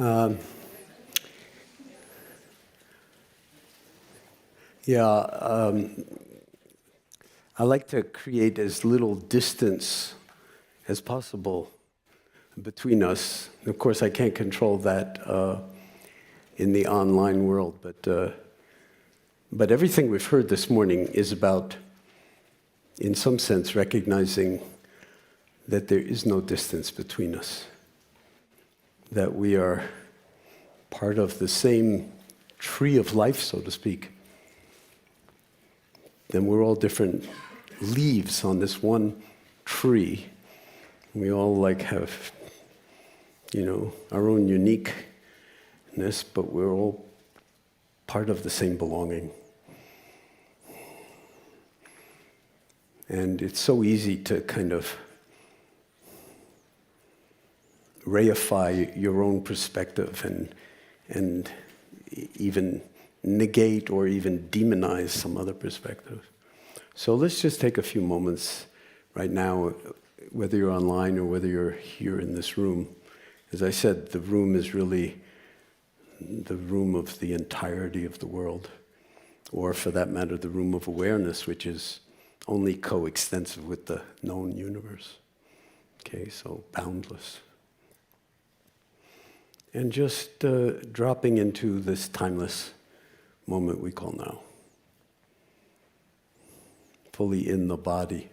Um, yeah, I like to create as little distance as possible between us. Of course, I can't control that in the online world, but everything we've heard this morning is about, in some sense, recognizing that there is no distance between us, that we are part of the same tree of life, so to speak. Then we're all different leaves on this one tree. We all have, our own uniqueness, but we're all part of the same belonging. And it's so easy to kind of reify your own perspective and even negate or even demonize some other perspective. So let's just take a few moments right now, whether you're online or whether you're here in this room. As I said, the room is really the room of the entirety of the world, or for that matter, the room of awareness, which is only coextensive with the known universe. Okay, so boundless. And just dropping into this timeless moment we call now. Fully in the body.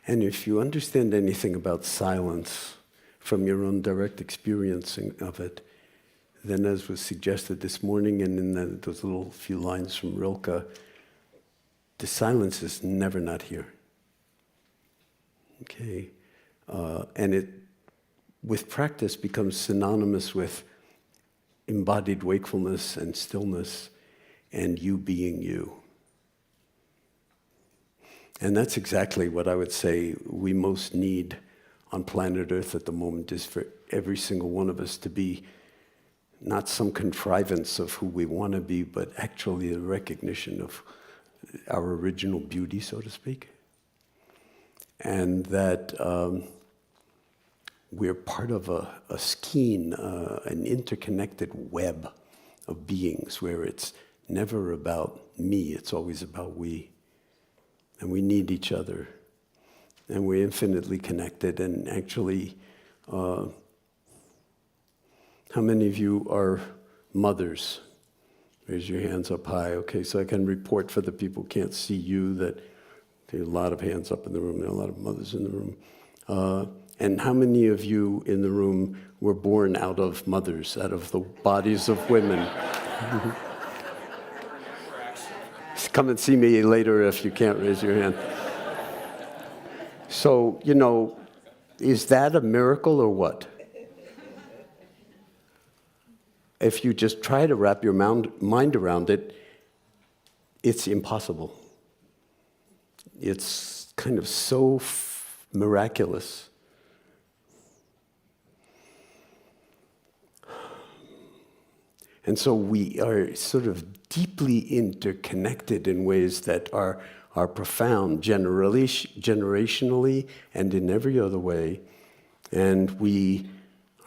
And if you understand anything about silence from your own direct experiencing of it, then as was suggested this morning and in those little few lines from Rilke, the silence is never not here. Okay? And it, with practice, becomes synonymous with embodied wakefulness and stillness and you being you. And that's exactly what I would say we most need on planet Earth at the moment, is for every single one of us to be not some contrivance of who we want to be, but actually a recognition of our original beauty, so to speak. And that we're part of a skein, an interconnected web of beings where it's never about me, it's always about we. And we need each other. And we're infinitely connected. And actually, how many of you are mothers? Raise your hands up high. Okay, so I can report for the people who can't see you that there are a lot of hands up in the room. There are a lot of mothers in the room. And how many of you in the room were born out of mothers, out of the bodies of women? Come and see me later if you can't raise your hand. So, is that a miracle or what? If you just try to wrap your mind around it, it's impossible. It's kind of so miraculous. And so we are sort of deeply interconnected in ways that are profound, generationally and in every other way. And we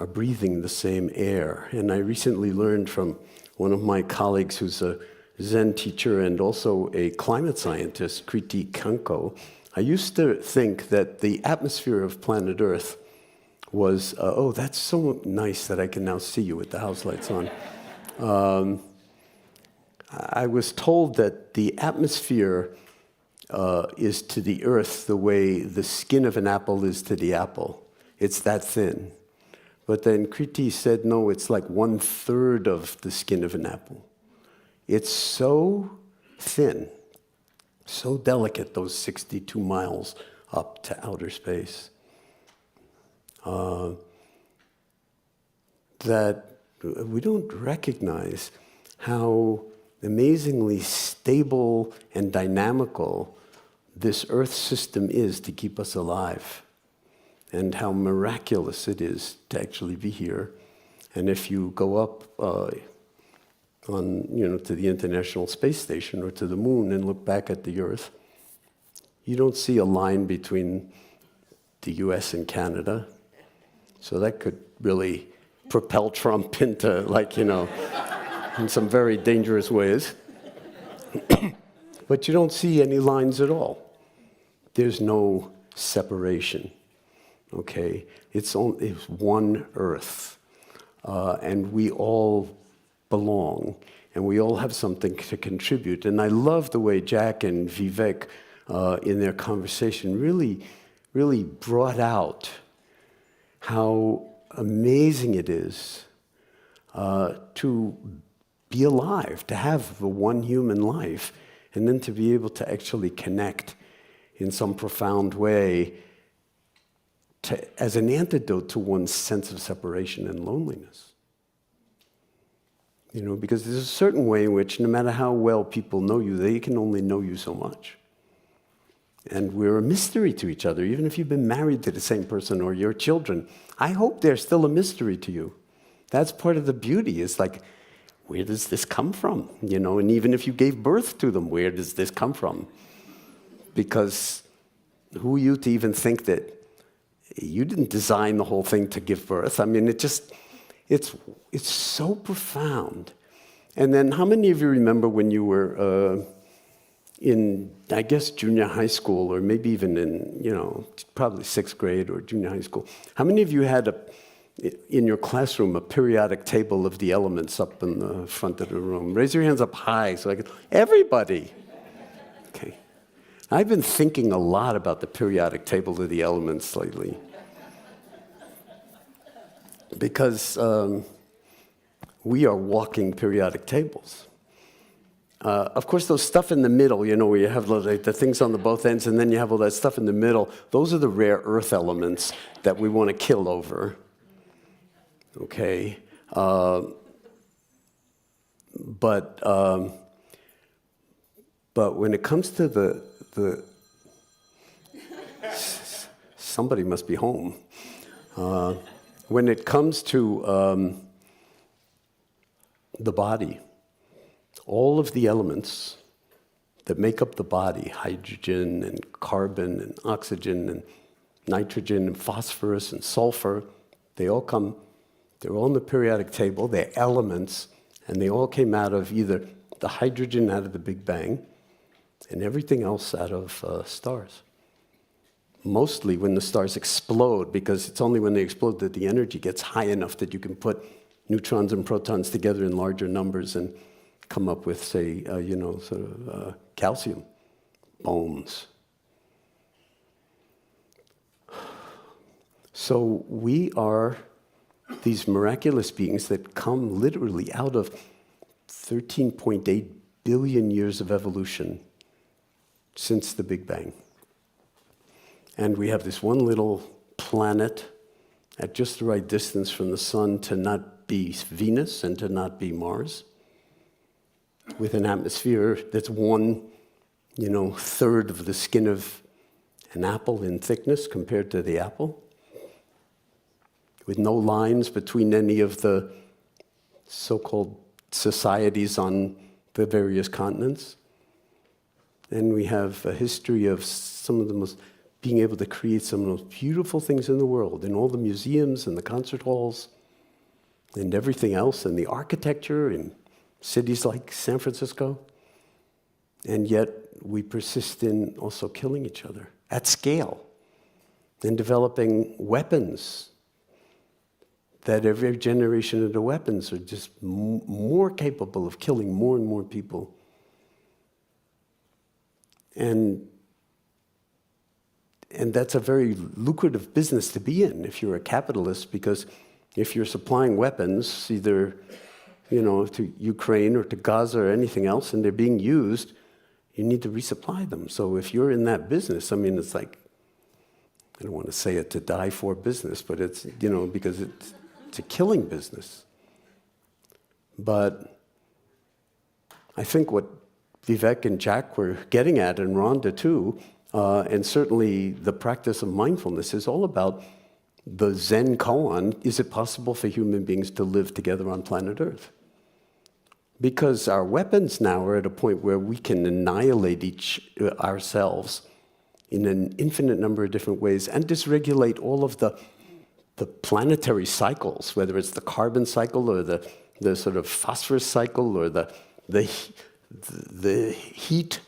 are breathing the same air. And I recently learned from one of my colleagues who's a Zen teacher and also a climate scientist, Kriti Kanko. I used to think that the atmosphere of planet Earth was, oh, that's so nice that I can now see you with the house lights on. I was told that the atmosphere is to the earth the way the skin of an apple is to the apple. It's that thin. But then Kriti said, no, it's like 1/3 of the skin of an apple. It's so thin, so delicate, those 62 miles up to outer space, that we don't recognize how amazingly stable and dynamical this Earth system is to keep us alive, and how miraculous it is to actually be here, And if you go up to the International Space Station or to the moon and look back at the Earth, you don't see a line between the US and Canada. So that could really propel Trump into, in some very dangerous ways. But you don't see any lines at all. There's no separation, okay? It's one Earth, and we all belong, and we all have something to contribute. And I love the way Jack and Vivek, in their conversation, really brought out how amazing it is to be alive, to have the one human life, and then to be able to actually connect in some profound way as an antidote to one's sense of separation and loneliness. Because there's a certain way in which no matter how well people know you, they can only know you so much. And we're a mystery to each other, even if you've been married to the same person or your children. I hope they're still a mystery to you. That's part of the beauty, is where does this come from? And even if you gave birth to them, where does this come from? Because who are you to even think that you didn't design the whole thing to give birth? I mean, it's so profound. And then how many of you remember when you were in, I guess, junior high school, or maybe even in, probably 6th grade or junior high school, how many of you had in your classroom a periodic table of the elements up in the front of the room? Raise your hands up high so I can, everybody. Okay. I've been thinking a lot about the periodic table of the elements lately. Because we are walking periodic tables. Of course, those stuff in the middle, where you have the things on the both ends, and then you have all that stuff in the middle, those are the rare earth elements that we want to kill over. Okay? But when it comes to the somebody must be home. When it comes to the body, all of the elements that make up the body, hydrogen and carbon and oxygen and nitrogen and phosphorus and sulfur, they're all in the periodic table, they're elements, and they all came out of either the hydrogen out of the Big Bang and everything else out of stars. Mostly when the stars explode, because it's only when they explode that the energy gets high enough that you can put neutrons and protons together in larger numbers and come up with, say, calcium bones. So we are these miraculous beings that come literally out of 13.8 billion years of evolution since the Big Bang. And we have this one little planet at just the right distance from the sun to not be Venus and to not be Mars, with an atmosphere that's 1/3 of the skin of an apple in thickness compared to the apple, with no lines between any of the so-called societies on the various continents. And we have a history of being able to create some of the most beautiful things in the world, in all the museums and the concert halls and everything else, and the architecture in cities like San Francisco. And yet we persist in also killing each other at scale and developing weapons that every generation of the weapons are just more capable of killing more and more people. And that's a very lucrative business to be in if you're a capitalist, because if you're supplying weapons, either to Ukraine or to Gaza or anything else, and they're being used, you need to resupply them. So if you're in that business, I mean, it's like, I don't want to say it to die for business, but it's, because it's a killing business. But I think what Vivek and Jack were getting at, and Rhonda too, and certainly the practice of mindfulness, is all about the Zen koan, is it possible for human beings to live together on planet Earth? Because our weapons now are at a point where we can annihilate ourselves in an infinite number of different ways and dysregulate all of the planetary cycles, whether it's the carbon cycle or the sort of phosphorus cycle or the heat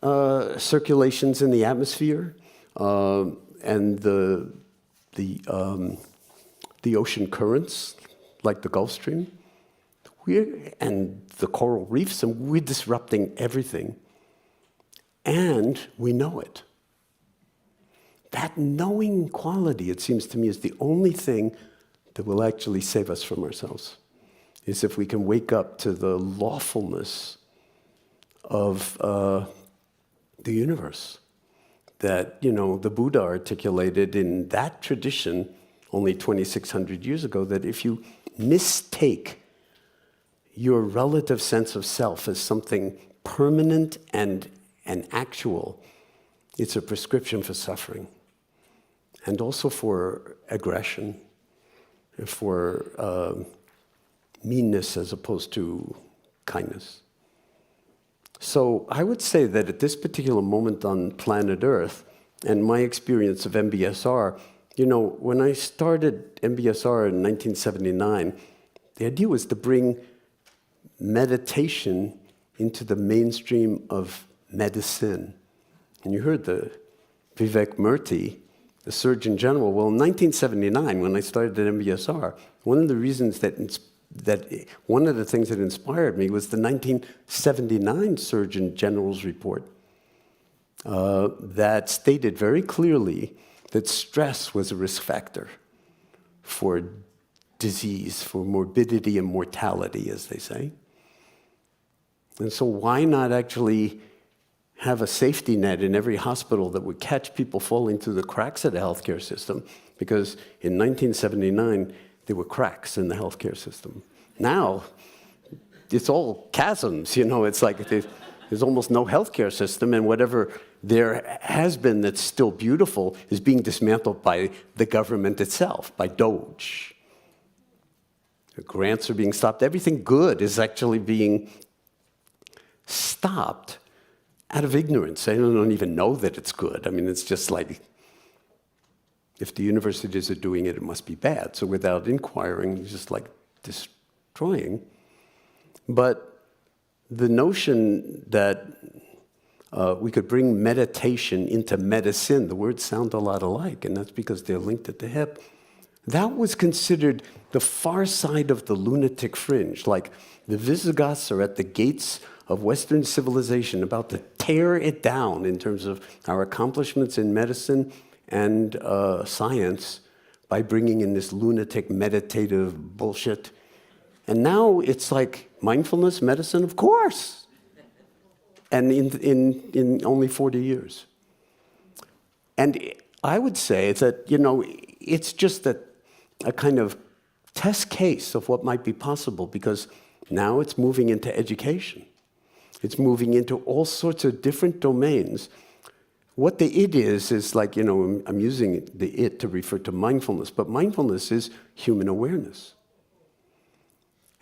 circulations in the atmosphere and the ocean currents, like the Gulf Stream. And the coral reefs, and we're disrupting everything. And we know it. That knowing quality, it seems to me, is the only thing that will actually save us from ourselves, is if we can wake up to the lawfulness of the universe that, the Buddha articulated in that tradition only 2,600 years ago, that if you mistake your relative sense of self as something permanent and actual, it's a prescription for suffering, and also for aggression, for meanness as opposed to kindness. So I would say that at this particular moment on planet Earth, and my experience of MBSR, when I started MBSR in 1979, the idea was to bring meditation into the mainstream of medicine. And you heard the Vivek Murthy, the Surgeon General. Well, in 1979, when I started at MBSR, one of the things that inspired me was the 1979 Surgeon General's report that stated very clearly that stress was a risk factor for disease, for morbidity and mortality, as they say. And so why not actually have a safety net in every hospital that would catch people falling through the cracks of the healthcare system? Because in 1979, there were cracks in the healthcare system. Now, it's all chasms, it's like there's almost no healthcare system, and whatever there has been that's still beautiful is being dismantled by the government itself, by Doge. The grants are being stopped. Everything good is actually being stopped out of ignorance. They don't even know that it's good. I mean, it's just like, if the universities are doing it, it must be bad. So without inquiring, it's just like destroying. But the notion that we could bring meditation into medicine, the words sound a lot alike, and that's because they're linked at the hip. That was considered the far side of the lunatic fringe, like the Visigoths are at the gates of Western civilization, about to tear it down in terms of our accomplishments in medicine and science by bringing in this lunatic meditative bullshit. And now it's like mindfulness, medicine, of course. And in only 40 years. And I would say that, it's just a kind of test case of what might be possible, because now it's moving into education. It's moving into all sorts of different domains. What the it is like, I'm using the it to refer to mindfulness, but mindfulness is human awareness.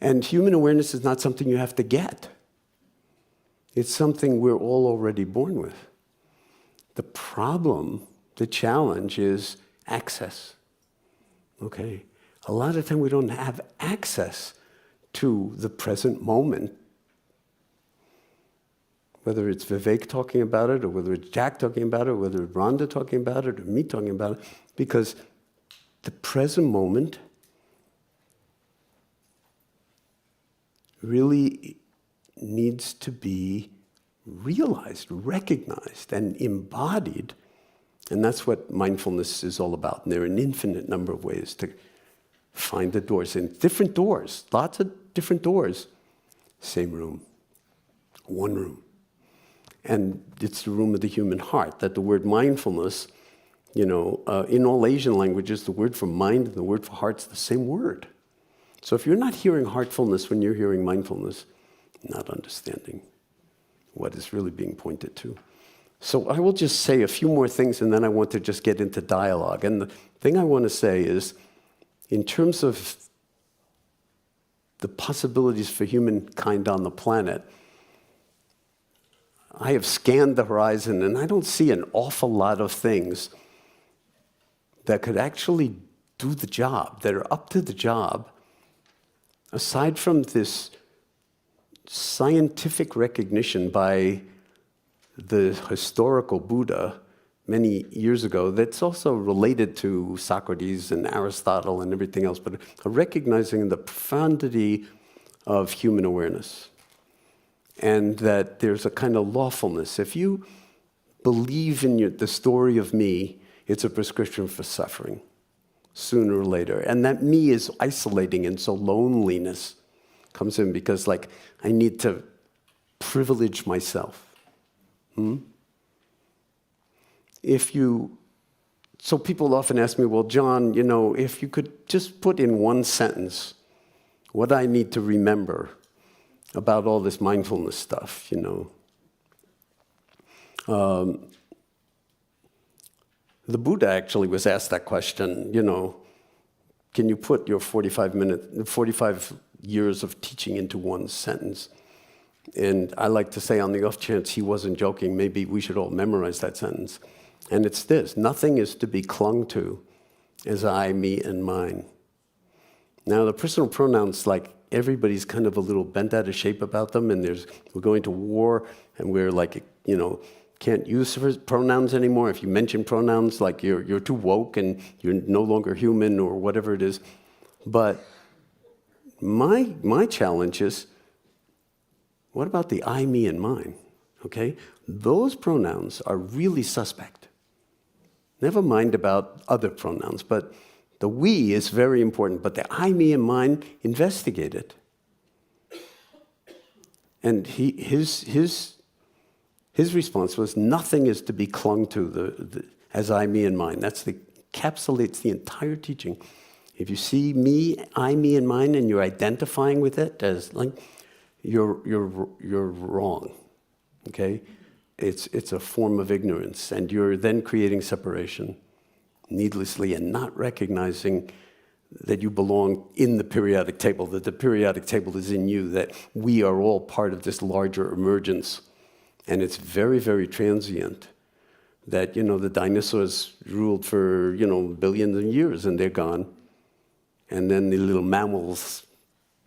And human awareness is not something you have to get. It's something we're all already born with. The problem, the challenge is access. Okay? A lot of time we don't have access to the present moment, whether it's Vivek talking about it, or whether it's Jack talking about it, or whether it's Rhonda talking about it, or me talking about it, because the present moment really needs to be realized, recognized, and embodied. And that's what mindfulness is all about. And there are an infinite number of ways to find the doors. And different doors, lots of different doors. Same room, one room. And it's the room of the human heart, that the word mindfulness, in all Asian languages, the word for mind and the word for heart's the same word. So if you're not hearing heartfulness when you're hearing mindfulness, not understanding what is really being pointed to. So I will just say a few more things, and then I want to just get into dialogue. And the thing I want to say is, in terms of the possibilities for humankind on the planet, I have scanned the horizon, and I don't see an awful lot of things that could actually do the job, that are up to the job, aside from this scientific recognition by the historical Buddha many years ago that's also related to Socrates and Aristotle and everything else, but a recognizing the profundity of human awareness and that there's a kind of lawfulness. If you believe in the story of me, it's a prescription for suffering sooner or later. And that me is isolating, and so loneliness comes in because, like, I need to privilege myself. So people often ask me, well, Jon, if you could just put in one sentence what I need to remember about all this mindfulness stuff, The Buddha actually was asked that question, can you put your 45 years of teaching into one sentence? And I like to say, on the off chance he wasn't joking, maybe we should all memorize that sentence. And it's this: nothing is to be clung to as I, me, and mine. Now, the personal pronouns, like, everybody's kind of a little bent out of shape about them, and we're going to war, and we're like, can't use pronouns anymore. If you mention pronouns, like, you're too woke and you're no longer human or whatever it is. But my challenge is, what about the I, me, and mine? Okay? Those pronouns are really suspect. Never mind about other pronouns, but the we is very important, but the I, me, and mine, investigate it. And his response was, nothing is to be clung to as I, me, and mine. That's encapsulates the entire teaching. If you see me, I, me, and mine, and you're identifying with it as like, you're wrong. Okay? It's a form of ignorance, and you're then creating separation needlessly and not recognizing that you belong in the periodic table, that the periodic table is in you, that we are all part of this larger emergence. And it's very, very transient. That, the dinosaurs ruled for, billions of years, and they're gone. And then the little mammals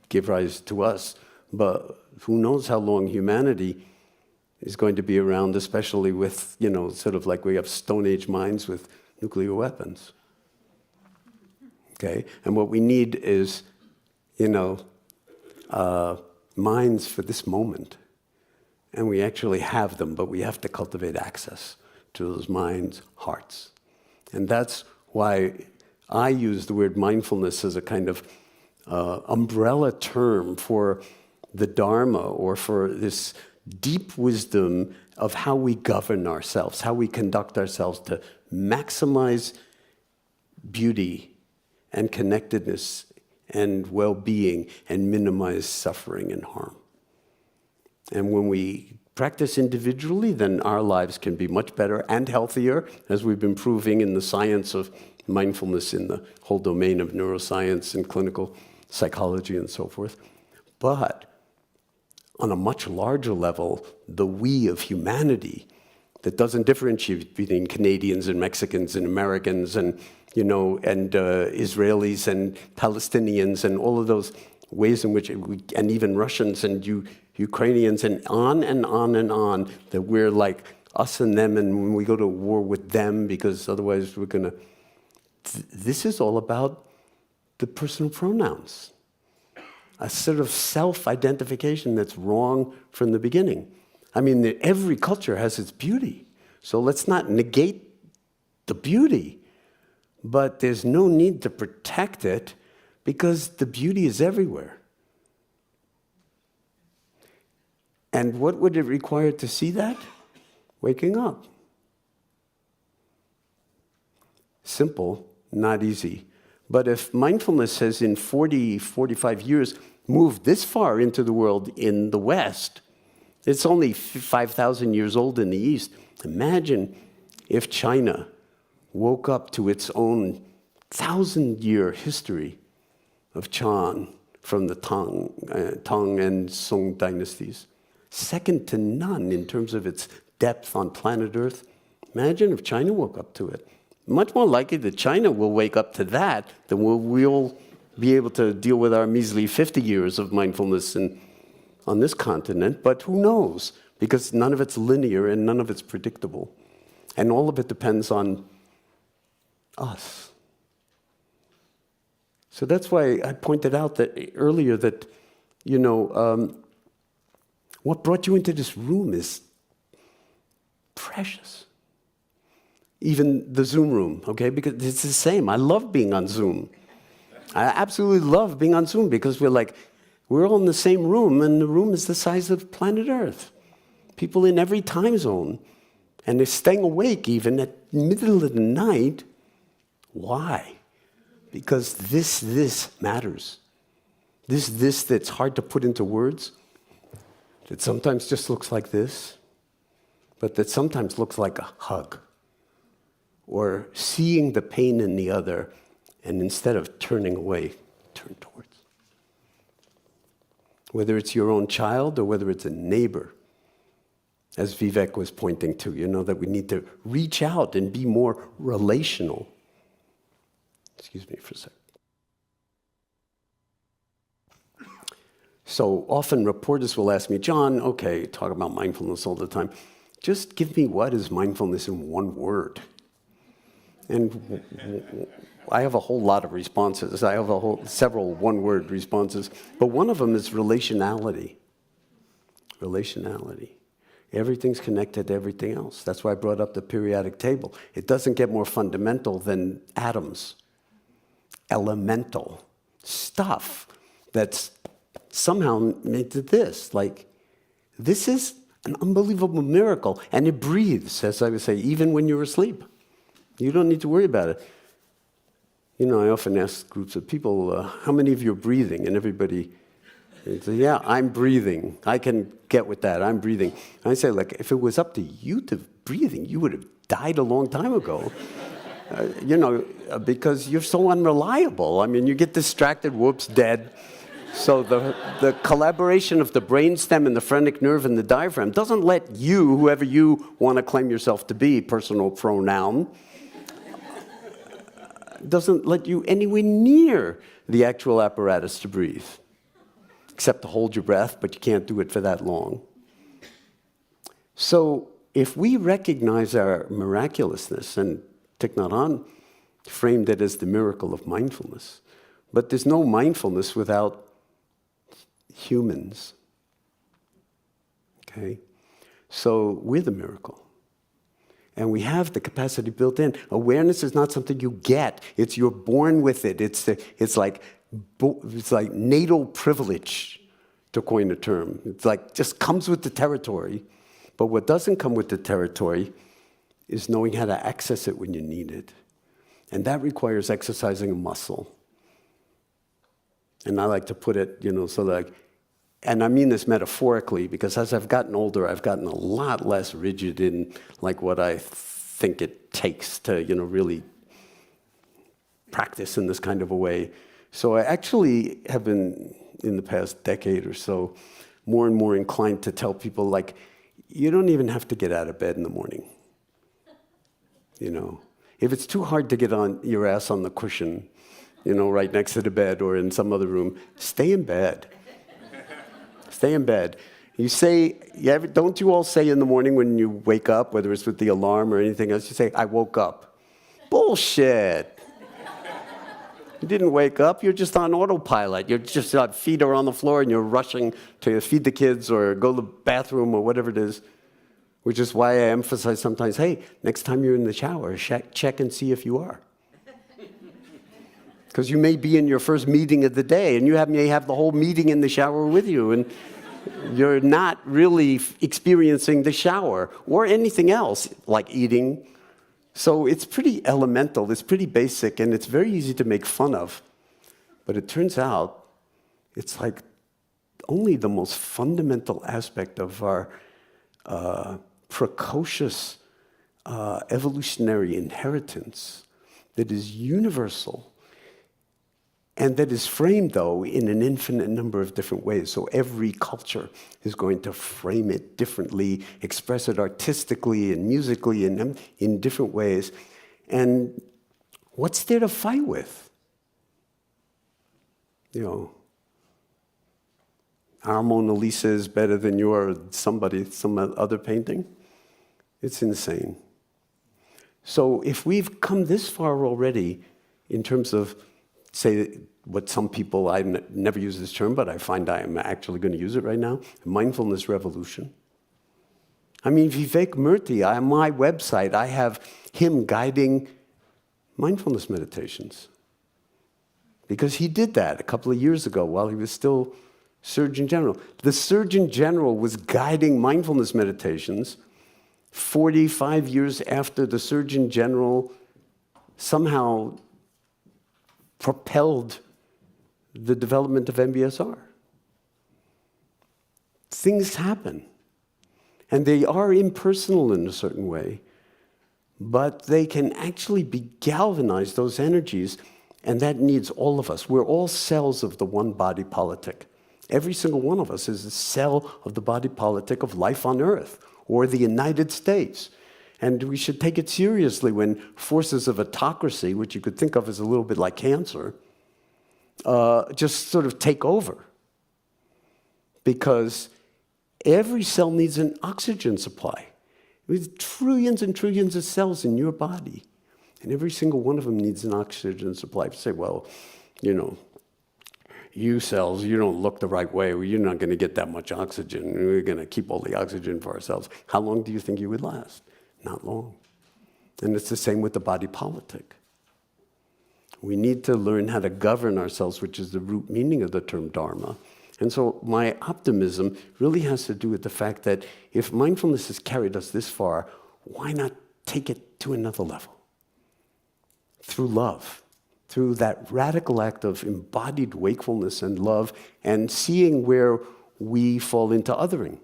give rise to us. But who knows how long humanity is going to be around, especially with, sort of like we have Stone Age minds with nuclear weapons. Okay? And what we need is, minds for this moment. And we actually have them, but we have to cultivate access to those minds, hearts. And that's why I use the word mindfulness as a kind of umbrella term for the Dharma, or for this deep wisdom of how we govern ourselves, how we conduct ourselves to maximize beauty and connectedness and well-being and minimize suffering and harm. And when we practice individually, then our lives can be much better and healthier, as we've been proving in the science of mindfulness, in the whole domain of neuroscience and clinical psychology and so forth. But on a much larger level, the we of humanity that doesn't differentiate between Canadians and Mexicans and Americans and, Israelis and Palestinians and all of those ways in which, and even Russians and Ukrainians and on and on and on, that we're like us and them, and when we go to war with them, because otherwise we're going to... This is all about the personal pronouns. A sort of self-identification that's wrong from the beginning. I mean, every culture has its beauty. So let's not negate the beauty. But there's no need to protect it, because the beauty is everywhere. And what would it require to see that? Waking up. Simple, not easy. But if mindfulness has in 40, 45 years moved this far into the world in the West, It's only 5,000 years old in the East. Imagine if China woke up to its own 1,000-year history of Chan from the Tang and Song dynasties. Second to none in terms of its depth on planet Earth. Imagine if China woke up to it. Much more likely that China will wake up to that than we'll be able to deal with our measly 50 years of mindfulness on this continent. But who knows? Because none of it's linear and none of it's predictable. And all of it depends on us. So that's why I pointed out that earlier that, what brought you into this room is precious. Even the Zoom room, okay? Because it's the same. I love being on Zoom. I absolutely love being on Zoom because we're all in the same room, and the room is the size of planet Earth. People in every time zone. And they're staying awake even at the middle of the night. Why? Because this matters. This that's hard to put into words, that sometimes just looks like this, but that sometimes looks like a hug. Or seeing the pain in the other, and instead of turning away, turn towards. Whether it's your own child or whether it's a neighbor, as Vivek was pointing to, that we need to reach out and be more relational. Excuse me for a sec. So often reporters will ask me, John, okay, talk about mindfulness all the time. Just give me what is mindfulness in one word. And I have a whole lot of responses. I have several one-word responses. But one of them is relationality. Relationality. Everything's connected to everything else. That's why I brought up the periodic table. It doesn't get more fundamental than atoms. Elemental stuff that's somehow made to this. This is an unbelievable miracle. And it breathes, as I would say, even when you're asleep. You don't need to worry about it. I often ask groups of people, how many of you are breathing? And everybody say, yeah, I'm breathing. I can get with that. I'm breathing. And I say, if it was up to you to breathing, you would have died a long time ago. Because you're so unreliable. You get distracted, whoops, dead. So the collaboration of the brainstem and the phrenic nerve and the diaphragm doesn't let you, whoever you want to claim yourself to be, personal pronoun, doesn't let you anywhere near the actual apparatus to breathe. Except to hold your breath, but you can't do it for that long. So if we recognize our miraculousness, and Thich Nhat Hanh framed it as the miracle of mindfulness, but there's no mindfulness without humans. Okay? So we're the miracle. And we have the capacity built in. Awareness is not something you get. You're born with it. It's like natal privilege, to coin a term. It's just comes with the territory. But what doesn't come with the territory is knowing how to access it when you need it. And that requires exercising a muscle. And I like to put it, and I mean this metaphorically, because as I've gotten older, I've gotten a lot less rigid in what I think it takes to, really practice in this kind of a way. So I actually have been, in the past decade or so, more and more inclined to tell people, you don't even have to get out of bed in the morning. If it's too hard to get on your ass on the cushion, right next to the bed or in some other room, stay in bed. Stay in bed. You say, don't you all say in the morning when you wake up, whether it's with the alarm or anything else, you say, I woke up. Bullshit. You didn't wake up. You're just on autopilot. You're just feet are on the floor and you're rushing to feed the kids or go to the bathroom or whatever it is, which is why I emphasize sometimes, hey, next time you're in the shower, check and see if you are. Because you may be in your first meeting of the day, and you may have the whole meeting in the shower with you, and you're not really experiencing the shower or anything else, like eating. So it's pretty elemental, it's pretty basic, and it's very easy to make fun of. But it turns out it's only the most fundamental aspect of our precocious evolutionary inheritance that is universal and that is framed, though, in an infinite number of different ways. So every culture is going to frame it differently, express it artistically and musically and in different ways. And what's there to fight with? You know, our Mona Lisa is better than your some other painting? It's insane. So if we've come this far already in terms of, say, what some people, I never use this term, but I find I am actually going to use it right now, mindfulness revolution. I mean, Vivek Murthy, on my website, I have him guiding mindfulness meditations. Because he did that a couple of years ago while he was still Surgeon General. The Surgeon General was guiding mindfulness meditations 45 years after the Surgeon General somehow propelled the development of MBSR. Things happen. And they are impersonal in a certain way, but they can actually be galvanized, those energies, and that needs all of us. We're all cells of the one body politic. Every single one of us is a cell of the body politic of life on Earth, or the United States. And we should take it seriously when forces of autocracy, which you could think of as a little bit like cancer, just sort of take over. Because every cell needs an oxygen supply. There's trillions and trillions of cells in your body. And every single one of them needs an oxygen supply. You say, well, you know, you cells, you don't look the right way. Well, you're not going to get that much oxygen. We're going to keep all the oxygen for ourselves. How long do you think you would last? Not long. And it's the same with the body politic. We need to learn how to govern ourselves, which is the root meaning of the term Dharma. And so my optimism really has to do with the fact that if mindfulness has carried us this far, why not take it to another level? Through love, through that radical act of embodied wakefulness and love, and seeing where we fall into othering.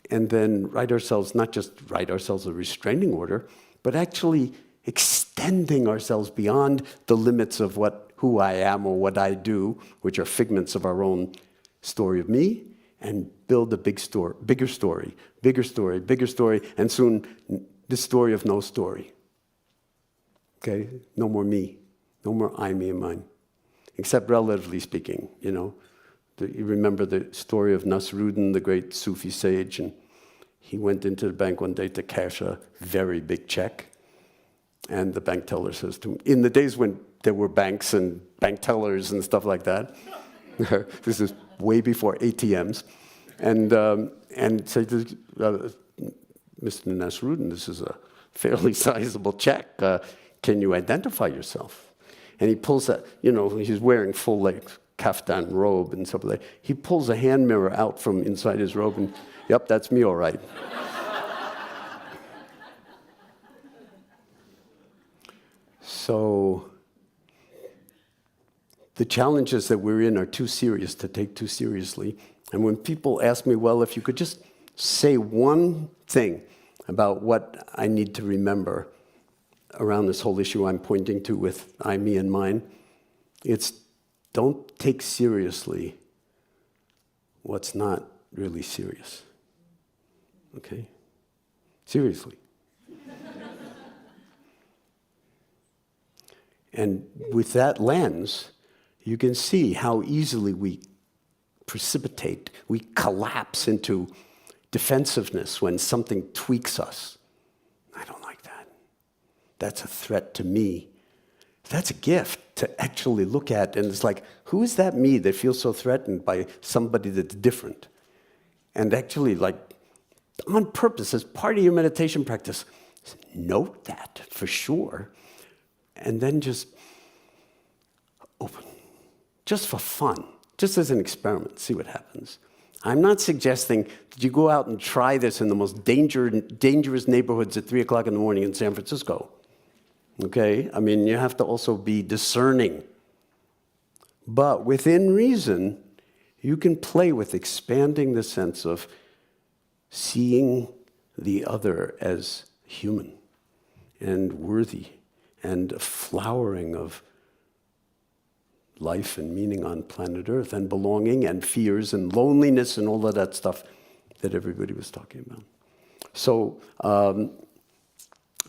And then not just write ourselves a restraining order, but actually extending ourselves beyond the limits of who I am or what I do, which are figments of our own story of me, and build a bigger story, and soon the story of no story. Okay? No more me. No more I, me, and mine. Except relatively speaking, you know. You remember the story of Nasruddin, the great Sufi sage, and he went into the bank one day to cash a very big check. And the bank teller says to him, in the days when there were banks and bank tellers and stuff like that, this is way before ATMs, and said, Mr. Nasruddin, this is a fairly sizable check. Can you identify yourself? And he pulls that, you know, he's wearing full-length kaftan robe and stuff like that. He pulls a hand mirror out from inside his robe and, yep, that's me all right. So the challenges that we're in are too serious to take too seriously. And when people ask me, well, if you could just say one thing about what I need to remember around this whole issue I'm pointing to with I, me, and mine, it's don't take seriously what's not really serious. Okay? Seriously. And with that lens, you can see how easily we collapse into defensiveness when something tweaks us. I don't like that. That's a threat to me. That's a gift to actually look at, and it's like, who is that me that feels so threatened by somebody that's different? And actually, like, on purpose, as part of your meditation practice, note that for sure. And then just open, just for fun, just as an experiment, see what happens. I'm not suggesting that you go out and try this in the most dangerous neighborhoods at 3 o'clock in the morning in San Francisco. Okay? I mean, you have to also be discerning. But within reason, You can play with expanding the sense of seeing the other as human and worthy and a flowering of life and meaning on planet Earth and belonging and fears and loneliness and all of that stuff that everybody was talking about. So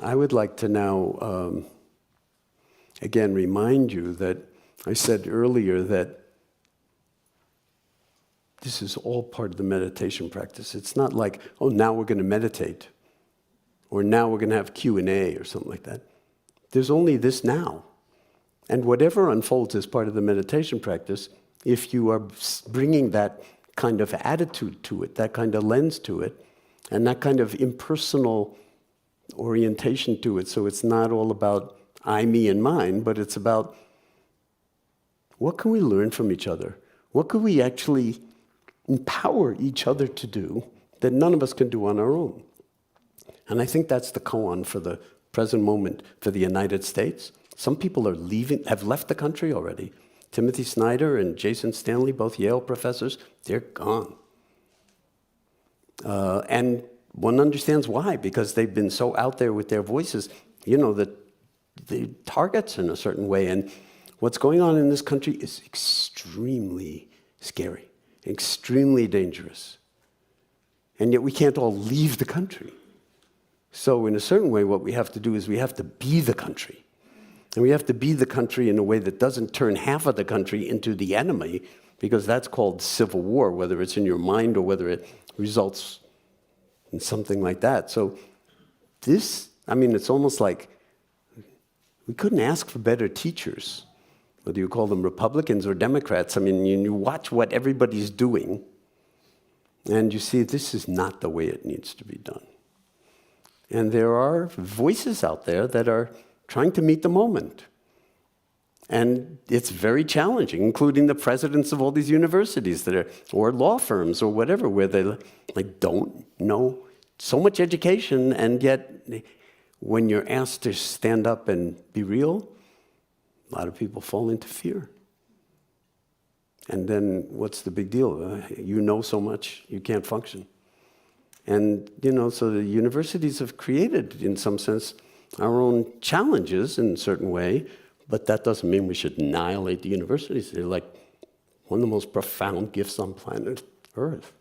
I would like to now, again, remind you that I said earlier that this is all part of the meditation practice. It's not like, oh, now we're going to meditate, or now we're going to have Q&A or something like that. There's only this now. And whatever unfolds as part of the meditation practice, if you are bringing that kind of attitude to it, that kind of lens to it, and that kind of impersonal orientation to it, so it's not all about I, me, and mine, but it's about what can we learn from each other? What could we actually empower each other to do that none of us can do on our own? And I think that's the koan for the present moment for the United States. Some people are have left the country already. Timothy Snyder and Jason Stanley, both Yale professors, they're gone. And one understands why, because they've been so out there with their voices, that the targets in a certain way. And what's going on in this country is extremely scary, extremely dangerous. And yet we can't all leave the country. So in a certain way, what we have to do is we have to be the country. And we have to be the country in a way that doesn't turn half of the country into the enemy, because that's called civil war, whether it's in your mind or whether it results in something like that. So it's almost like we couldn't ask for better teachers, whether you call them Republicans or Democrats. You watch what everybody's doing, and you see this is not the way it needs to be done. And there are voices out there that are trying to meet the moment. And it's very challenging, including the presidents of all these universities or law firms or whatever, where they don't know so much education, and yet when you're asked to stand up and be real, a lot of people fall into fear. And then what's the big deal? You know so much, you can't function. And, so the universities have created, in some sense, our own challenges in a certain way, but that doesn't mean we should annihilate the universities. They're like one of the most profound gifts on planet Earth.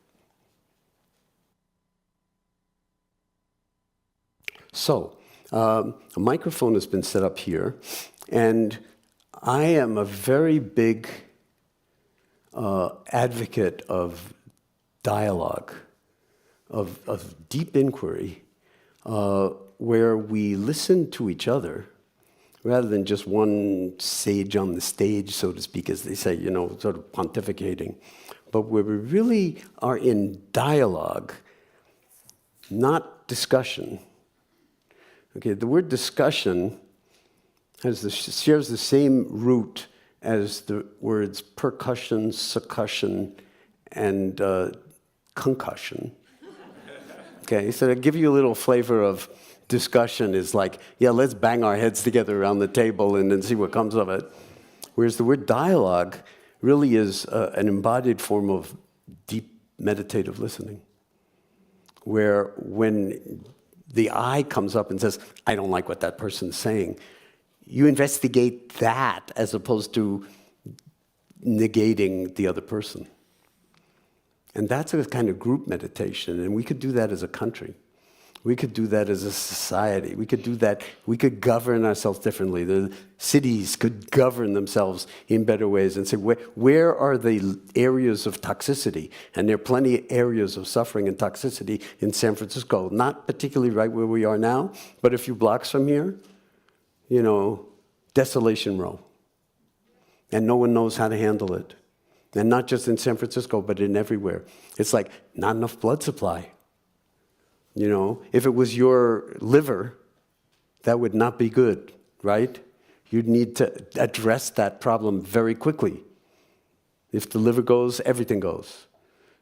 So, a microphone has been set up here, and I am a very big advocate of dialogue, of deep inquiry, where we listen to each other rather than just one sage on the stage, so to speak, as they say, sort of pontificating, but where we really are in dialogue, not discussion. Okay, the word discussion shares the same root as the words percussion, succussion, and concussion. Okay, so to give you a little flavor of discussion is like, yeah, let's bang our heads together around the table and then see what comes of it. Whereas the word dialogue really is an embodied form of deep meditative listening, where when the I comes up and says, I don't like what that person's saying, you investigate that as opposed to negating the other person. And that's a kind of group meditation, and we could do that as a country. We could do that as a society. We could do that. We could govern ourselves differently. The cities could govern themselves in better ways and say, where are the areas of toxicity? And there are plenty of areas of suffering and toxicity in San Francisco, not particularly right where we are now, but a few blocks from here, Desolation Row. And no one knows how to handle it. And not just in San Francisco, but in everywhere. It's like not enough blood supply. If it was your liver, that would not be good, right? You'd need to address that problem very quickly. If the liver goes, everything goes.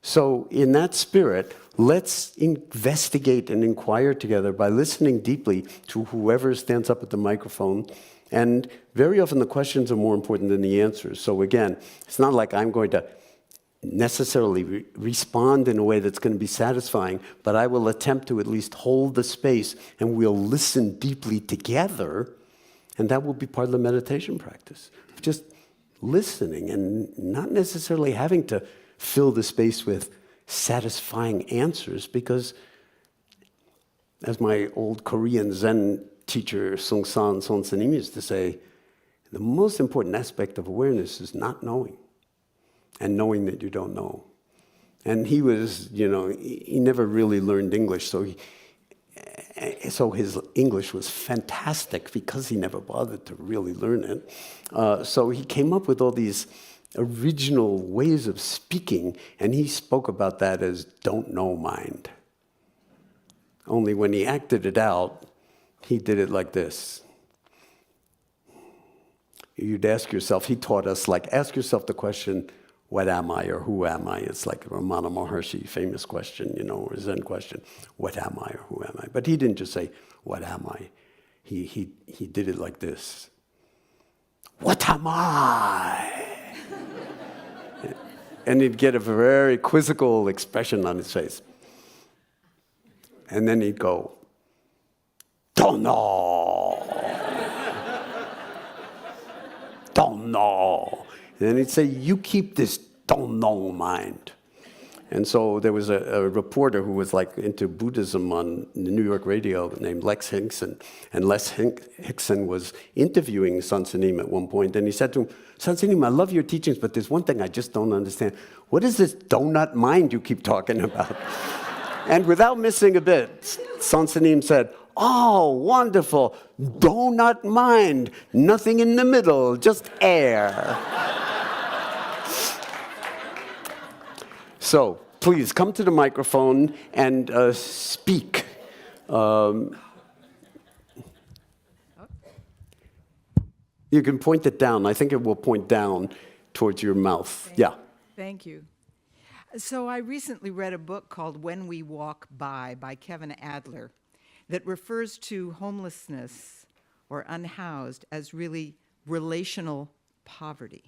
So in that spirit, let's investigate and inquire together by listening deeply to whoever stands up at the microphone. And very often the questions are more important than the answers. So again, it's not like I'm going to necessarily respond in a way that's going to be satisfying, but I will attempt to at least hold the space, and we'll listen deeply together, and that will be part of the meditation practice. Just listening and not necessarily having to fill the space with satisfying answers, because as my old Korean Zen teacher, Sung-san Sonsanim, used to say, the most important aspect of awareness is not knowing, and knowing that you don't know. And he was, he never really learned English, so his English was fantastic because he never bothered to really learn it. So he came up with all these original ways of speaking, and he spoke about that as don't know mind. Only when he acted it out, he did it like this. You'd ask yourself, he taught us, ask yourself the question, what am I or who am I? It's like a Ramana Maharshi famous question, or Zen question, what am I or who am I? But he didn't just say, what am I? He did it like this. What am I? And he'd get a very quizzical expression on his face. And then he'd go, don't know. Don't know. And then he'd say, you keep this don't know mind. And so there was a reporter who was into Buddhism on the New York radio named Lex Hickson. And Lex Hickson was interviewing Sansanim at one point, and he said to him, Sansanim, I love your teachings, but there's one thing I just don't understand. What is this donut mind you keep talking about? And without missing a bit, Sansanim said, oh, wonderful, donut mind, nothing in the middle, just air. So, please, come to the microphone and speak. You can point it down. I think it will point down towards your mouth. Yeah. Thank you. So I recently read a book called When We Walk By Kevin Adler that refers to homelessness or unhoused as really relational poverty.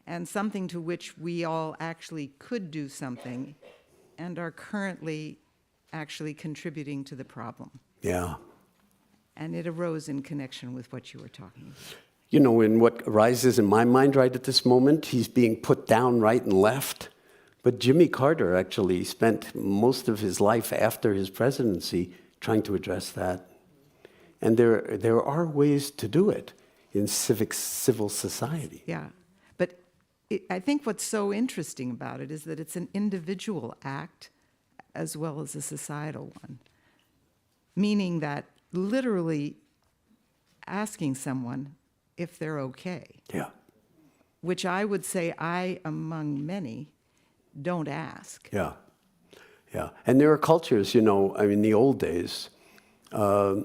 And something to which we all actually could do something and are currently actually contributing to the problem. Yeah. And it arose in connection with what you were talking about. In what arises in my mind right at this moment, he's being put down right and left. But Jimmy Carter actually spent most of his life after his presidency trying to address that. And there are ways to do it in civil society. Yeah. But I think what's so interesting about it is that it's an individual act as well as a societal one. Meaning that literally asking someone if they're okay. Yeah. Which I would say I, among many, don't ask. Yeah. Yeah. And there are cultures, the old days. I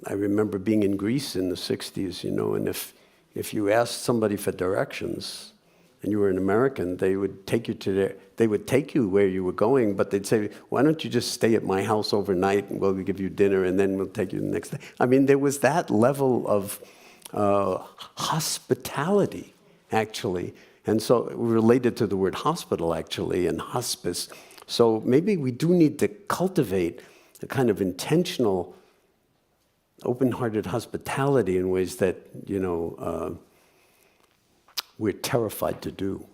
remember being in Greece in the 60s, and if you asked somebody for directions and you were an American, they would take you where you were going, but they'd say, why don't you just stay at my house overnight and we'll give you dinner and then we'll take you the next day. There was that level of hospitality, actually. And so related to the word hospital, actually, and hospice. So maybe we do need to cultivate a kind of intentional, open-hearted hospitality in ways that, we're terrified to do.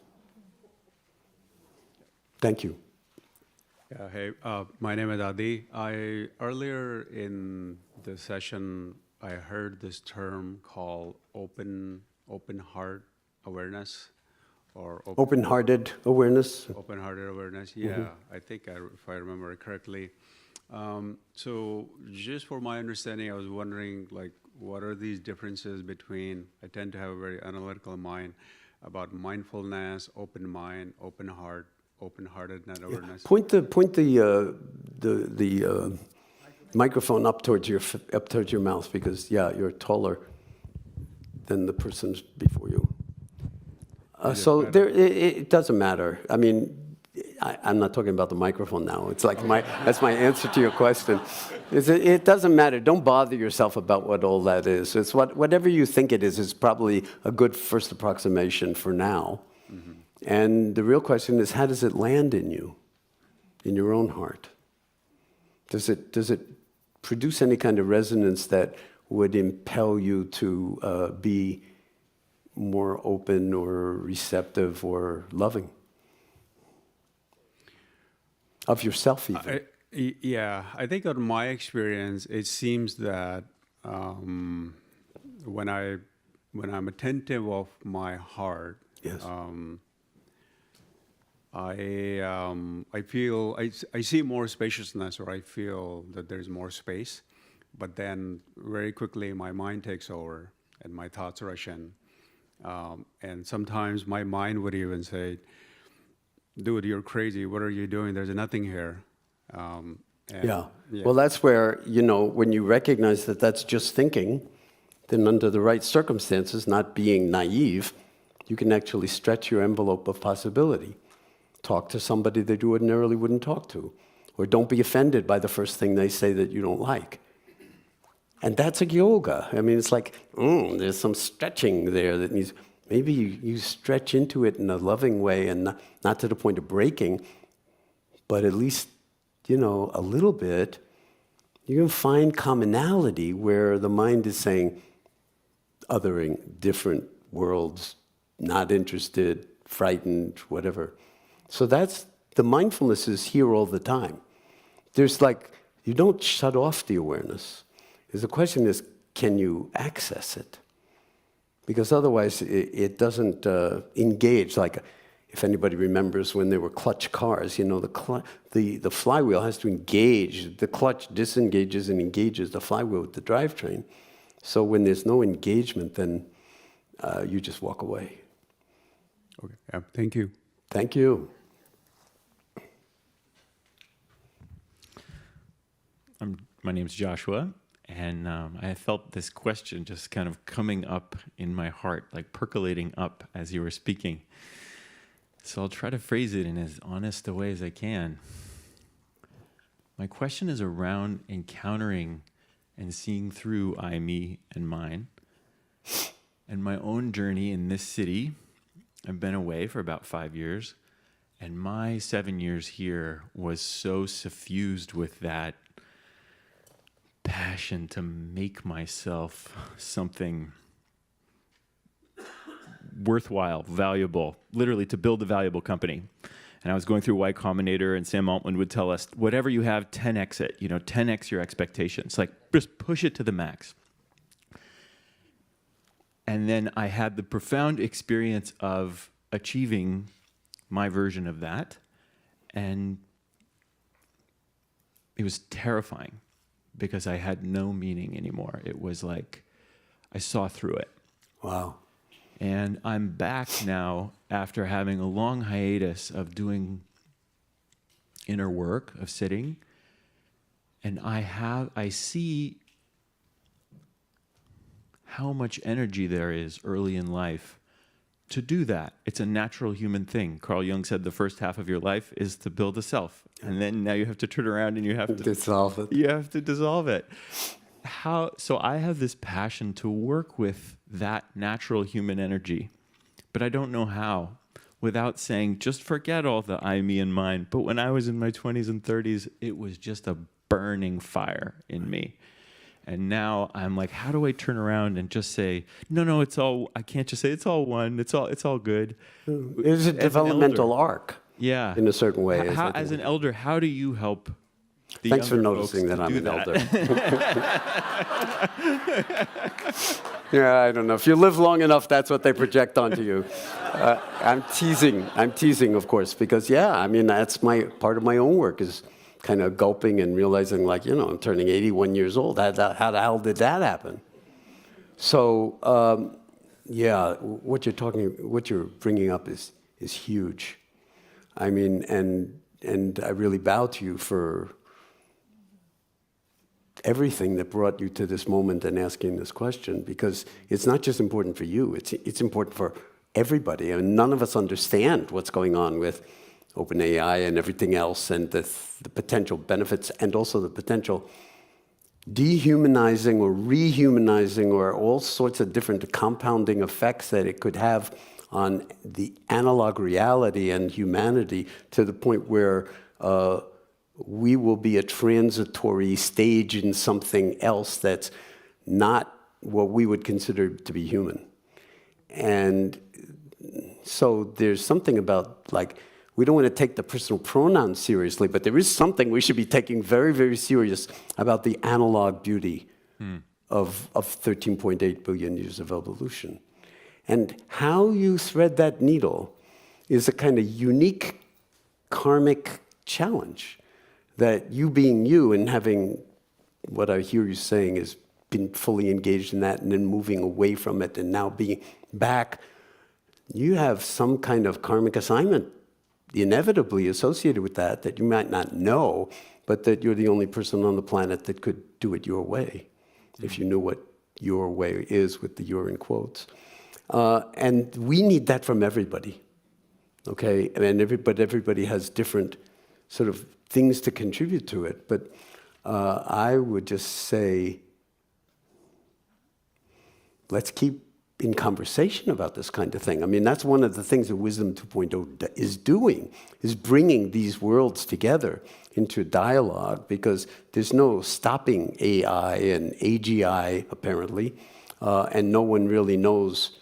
Thank you. Yeah, hey, my name is Adi. Earlier in the session, I heard this term called open heart awareness, or open-hearted awareness. Open-hearted awareness. Yeah, mm-hmm. I think if I remember it correctly. So, just for my understanding, I was wondering, what are these differences between? I tend to have a very analytical mind about mindfulness, open mind, open heart, open-hearted awareness. Yeah. Point the microphone up towards your mouth, because you're taller than the person before you. So it doesn't matter. I'm not talking about the microphone now. It's that's my answer to your question. It doesn't matter. Don't bother yourself about what all that is. It's whatever you think it is probably a good first approximation for now. And the real question is, how does it land in you, in your own heart? Does it produce any kind of resonance that would impel you to be more open or receptive or loving? Of yourself, even. I think on my experience, it seems that when I'm attentive of my heart, Yes. I feel I see more spaciousness, or I feel that there's more space, but then very quickly my mind takes over and my thoughts rush in, and sometimes my mind would even say, "Dude, you're crazy. What are you doing? There's nothing here." Yeah. Well, that's where, when you recognize that that's just thinking, then under the right circumstances, not being naive, you can actually stretch your envelope of possibility. Talk to somebody that you ordinarily wouldn't talk to. Or don't be offended by the first thing they say that you don't like. And that's a yoga. I mean, it's like, there's some stretching there that needs... Maybe you stretch into it in a loving way, and not to the point of breaking, but at least, a little bit, you can find commonality where the mind is saying, othering, different worlds, not interested, frightened, whatever. So the mindfulness is here all the time. There's you don't shut off the awareness. The question is, can you access it? Because otherwise it doesn't engage. Like, if anybody remembers when there were clutch cars, the flywheel has to engage. The clutch disengages and engages the flywheel with the drivetrain. So when there's no engagement, then you just walk away. Okay. Yeah. Thank you. Thank you. My name's Joshua, and I felt this question just kind of coming up in my heart, like percolating up as you were speaking. So I'll try to phrase it in as honest a way as I can. My question is around encountering and seeing through I, me, and mine. And my own journey in this city, I've been away for about 5 years, and my 7 years here was so suffused with that passion to make myself something worthwhile, valuable, literally to build a valuable company. And I was going through Y Combinator, and Sam Altman would tell us, whatever you have, 10x it, 10x your expectations. Like, just push it to the max. And then I had the profound experience of achieving my version of that. And it was terrifying because I had no meaning anymore. It was like I saw through it. Wow. And I'm back now after having a long hiatus of doing inner work, of sitting. And I see how much energy there is early in life to do that. It's a natural human thing. Carl Jung said the first half of your life is to build a self. And then now you have to turn around and you have to dissolve it. You have to dissolve it. So I have this passion to work with that natural human energy, but I don't know how, without saying, just forget all the I, me, and mine. But when I was in my 20s and 30s, it was just a burning fire in me. And now I'm like, how do I turn around and just say, no, I can't just say it's all one, it's all good. It's a developmental arc. Yeah. In a certain way. As an elder, how do you help the Thanks for younger noticing folks that to I'm do an elder. Yeah, I don't know. If you live long enough, that's what they project onto you. I'm teasing, of course, because, that's part of my own work is kind of gulping and realizing, I'm turning 81 years old. How the hell did that happen? So, what you're bringing up is huge. I mean, and I really bow to you for everything that brought you to this moment and asking this question, because it's not just important for you, it's important for everybody. I mean, none of us understand what's going on with OpenAI and everything else, and the potential benefits, and also the potential dehumanizing or rehumanizing or all sorts of different compounding effects that it could have on the analog reality and humanity to the point where we will be a transitory stage in something else that's not what we would consider to be human. And so there's something about, like, we don't want to take the personal pronouns seriously, but there is something we should be taking very, very serious about the analog beauty of 13.8 billion years of evolution. And how you thread that needle is a kind of unique karmic challenge that you being you and having what I hear you saying is been fully engaged in that and then moving away from it and now being back, you have some kind of karmic assignment inevitably associated with that that you might not know, but that you're the only person on the planet that could do it your way, if you knew what your way is with the your in quotes. And we need that from everybody, okay? And everybody has different sort of things to contribute to it. But I would just say, let's keep in conversation about this kind of thing. I mean, that's one of the things that Wisdom 2.0 is doing, is bringing these worlds together into dialogue, because there's no stopping AI and AGI, apparently, and no one really knows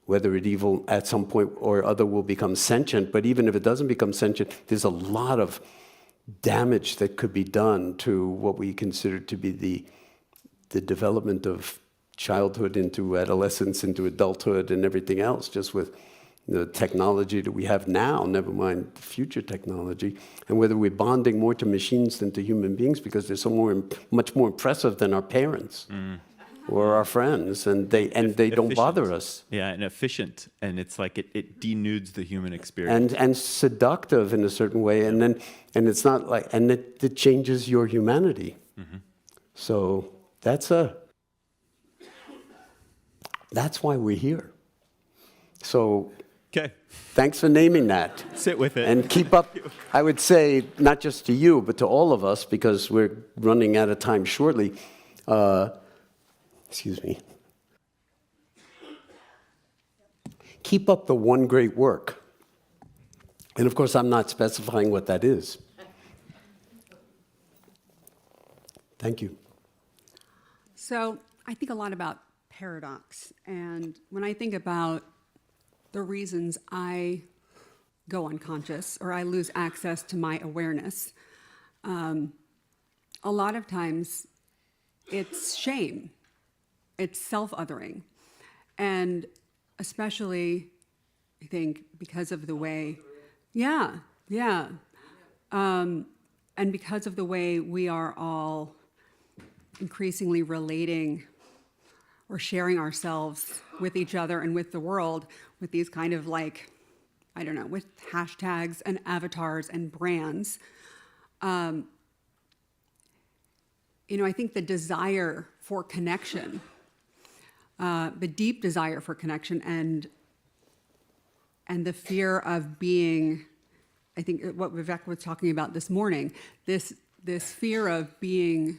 whether it evil at some point or other will become sentient. But even if it doesn't become sentient, there's a lot of damage that could be done to what we consider to be the development of childhood into adolescence, into adulthood, and everything else, just with the technology that we have now, never mind future technology, and whether we're bonding more to machines than to human beings because they're much more impressive than our parents or our friends, and they don't bother us. Yeah, and efficient, and it's like it denudes the human experience. And seductive in a certain way, and it's not like, and it changes your humanity. So that's why we're here. So Okay. thanks for naming that. Sit with it. And keep up, I would say, not just to you, but to all of us, because we're running out of time shortly. Excuse me. Keep up the one great work. And of course, I'm not specifying what that is. Thank you. So I think a lot about paradox. And when I think about the reasons I go unconscious or I lose access to my awareness, a lot of times it's shame, it's self-othering. And especially, I think, because of the way, and because of the way we are all increasingly relating or sharing ourselves with each other and with the world with these kind of, like, I don't know, with hashtags and avatars and brands. I think the desire for connection, the deep desire for connection, and the fear of being, I think what Vivek was talking about this morning, this fear of being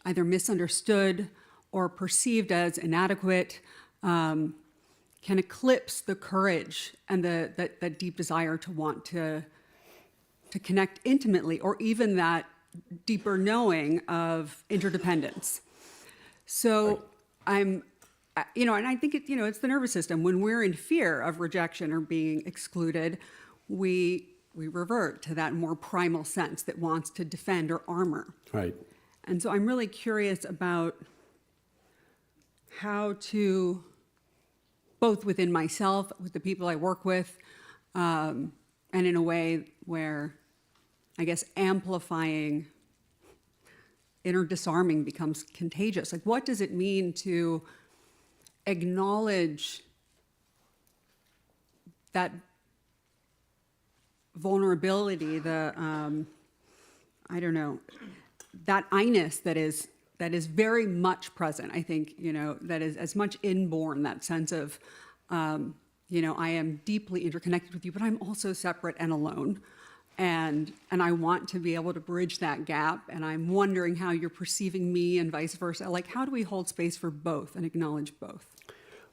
either misunderstood or perceived as inadequate, can eclipse the courage and that deep desire to want to connect intimately, or even that deeper knowing of interdependence. So and I think it's the nervous system. When we're in fear of rejection or being excluded, we revert to that more primal sense that wants to defend or armor. Right. And so I'm really curious about how to, both within myself, with the people I work with, and in a way where, I guess, amplifying inner disarming becomes contagious. Like, what does it mean to acknowledge that vulnerability, that I-ness that is very much present, I think, that is as much inborn, that sense of, I am deeply interconnected with you, but I'm also separate and alone. And I want to be able to bridge that gap, and I'm wondering how you're perceiving me and vice versa. Like, how do we hold space for both and acknowledge both?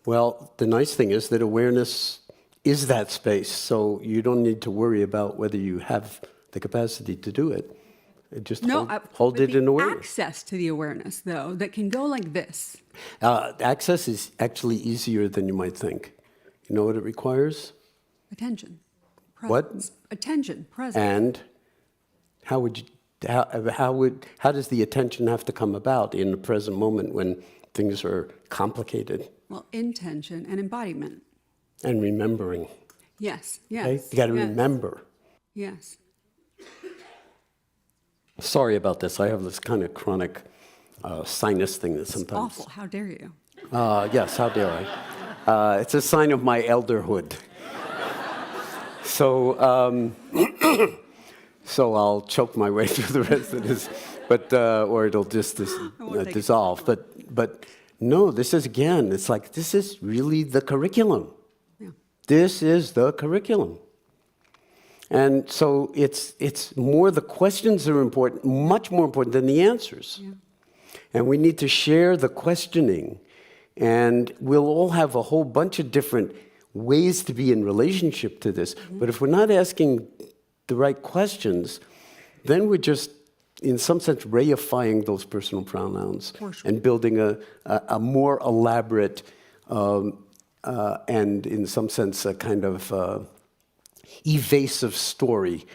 Well, the nice thing is that awareness is that space, so you don't need to worry about whether you have the capacity to do it. Just hold but it in the awareness. access to the awareness, though, that can go like this. Access is actually easier than you might think. You know what it requires? Attention. What? Presence. Attention, presence. And how does the attention have to come about in the present moment when things are complicated? Well, intention and embodiment. And remembering. Yes, yes. Okay? You got to yes, remember. Yes. Sorry about this. I have this kind of chronic sinus thing that sometimes. Awful. How dare you? Yes, how dare I? It's a sign of my elderhood. So, so I'll choke my way through the rest of this, but or it'll just dissolve. But no, this is again. It's like this is really the curriculum. Yeah. This is the curriculum. And so it's more the questions are important, much more important than the answers. Yeah. And we need to share the questioning. And we'll all have a whole bunch of different ways to be in relationship to this. Mm-hmm. But if we're not asking the right questions, then we're just, in some sense, reifying those personal pronouns and building a more elaborate and, in some sense, a kind of evasive story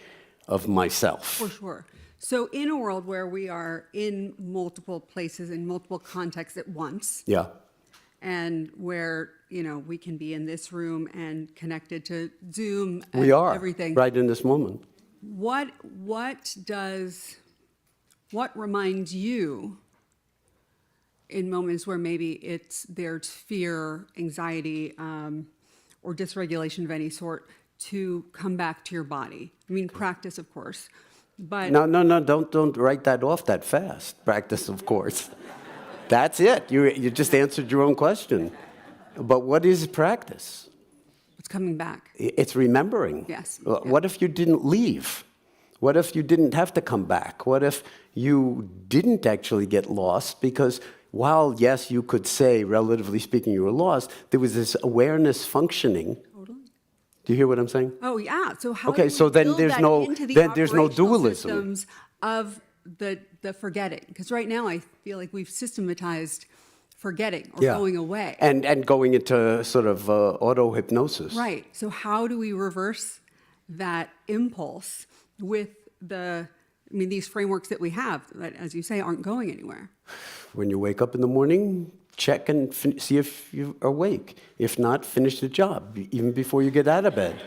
of myself. For sure. So in a world where we are in multiple places, in multiple contexts at once, Yeah. and where, we can be in this room and connected to Zoom and We are, everything. right in this moment. What reminds you in moments where maybe there's fear, anxiety, or dysregulation of any sort to come back to your body? I mean, practice, of course, but No, don't write that off that fast. Practice, of course. That's it. You just answered your own question. But what is practice? it's coming back. It's remembering. Yes. What if you didn't leave? What if you didn't have to come back? What if you didn't actually get lost? Because while, yes, you could say, relatively speaking, you were lost, there was this awareness functioning. Totally. Do you hear what I'm saying? Oh, yeah. So how Okay, do we so then build there's that no- into the then there's no operational dualism. systems of the forgetting? Because right now I feel like we've systematized forgetting or going away. And going into sort of auto-hypnosis. Right. So how do we reverse that impulse with these frameworks that we have that, as you say, aren't going anywhere? When you wake up in the morning, check and see if you're awake. If not, finish the job, even before you get out of bed.